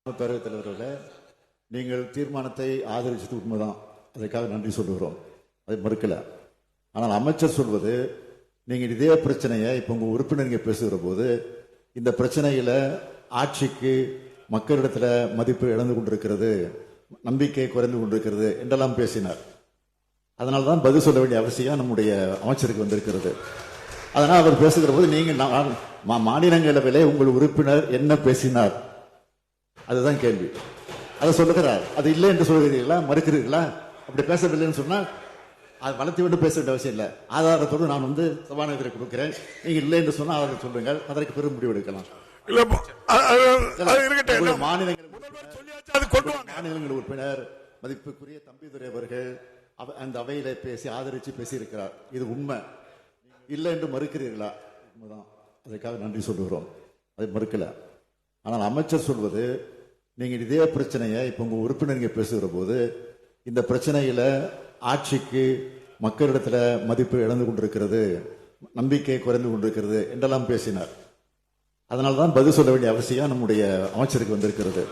பேரவைத் தலைவர்களே, நீங்கள் தீர்மானத்தை ஆதரிச்சது உண்மைதான், அதற்காக நன்றி சொல்லுகிறோம், அதை மறுக்கல. ஆனால் அமைச்சர் சொல்வது, நீங்கள் இதே பிரச்சனையை இப்ப உங்க உறுப்பினர் பேசுகிற போது இந்த பிரச்சனையில ஆட்சிக்கு மக்களிடத்துல மதிப்பு இழந்து கொண்டிருக்கிறது, நம்பிக்கை குறைந்து கொண்டிருக்கிறது என்றெல்லாம் பேசினார். அதனால்தான் பதில் சொல்ல வேண்டிய அவசியம் நம்முடைய அமைச்சருக்கு வந்திருக்கிறது. அதனால் அவர் பேசுகிற போது நீங்கள் மாநிலங்களவையிலே உங்கள் உறுப்பினர் என்ன பேசினார், அதுதான் கேள்வி. அதை சொல்லுகிறார். அது இல்லை என்று சொல்கிறீர்களா, மறுக்கிறீர்களா? அப்படி பேசவில்லைன்னு சொன்னால் அது வளர்த்தி விட்டு பேச வேண்டிய அவசியம் இல்லை. ஆதாரத்தோடு நான் சபாநாயகரை கொடுக்கிறேன், நீங்க இல்லை என்று சொன்னால் ஆதாரத்தை சொல்லுங்கள், அதற்கு பெரும் முடிவு எடுக்கலாம். மாநிலங்கள் உறுப்பினர் மதிப்புக்குரிய தம்பிதுரை அவர்கள் அந்த அவையில பேசி ஆதரிச்சு பேசியிருக்கிறார். இது உண்மை. இல்லை என்று மறுக்கிறீர்களா? உண்மைதான், அதற்காக நன்றி சொல்லுகிறோம், அதை மறுக்கல. ஆனால் அமைச்சர் சொல்வது, நீங்கள் இதே பிரச்சனையை இப்ப உங்க உறுப்பினர் பேசுகிற போது இந்த பிரச்சனையில ஆட்சிக்கு மக்களிடத்துல மதிப்பு இழந்து கொண்டிருக்கிறது, நம்பிக்கை குறைந்து கொண்டிருக்கிறது என்றெல்லாம் பேசினார். அதனால்தான் பதில் சொல்ல வேண்டிய அவசியம் நம்முடைய அமைச்சருக்கு வந்திருக்கிறது.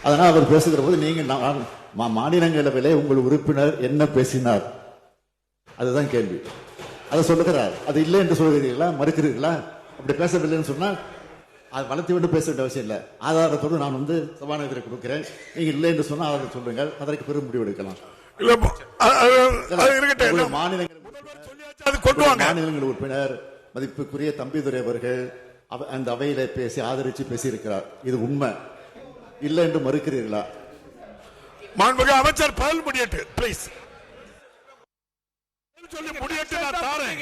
அதனால் அவர் பேசுகிற போது நீங்கள் மாநிலங்களவையிலே உங்கள் உறுப்பினர் என்ன பேசினார், அதுதான் கேள்வி. அதை சொல்லுகிறார். அது இல்லை என்று சொல்கிறீர்களா, மறுக்கிறீர்களா? அப்படி பேசவில்லைன்னு சொன்னால் அது வளர்த்தி விட்டு பேச வேண்டிய அவசியம் இல்லை. ஆதாரத்தோடு நான் சபாநாயகரை கொடுக்கிறேன், நீங்க இல்லை என்று சொன்னால் ஆதாரத்தை சொல்லுங்கள், அதற்கு பெரும் முடிவு எடுக்கலாம். மாநிலங்கள் உறுப்பினர் மதிப்புக்குரிய தம்பிதுரை அவர்கள் அந்த அவையில பேசி ஆதரிச்சு பேசியிருக்கிறார். இது உண்மை. இல்லை என்று மறுக்கிறீர்களா? மாண்புமிகு அமைச்சர் பதில் முடியட்டு, பிளீஸ் சொல்லி முடியட்டு. நான் தாரேன்.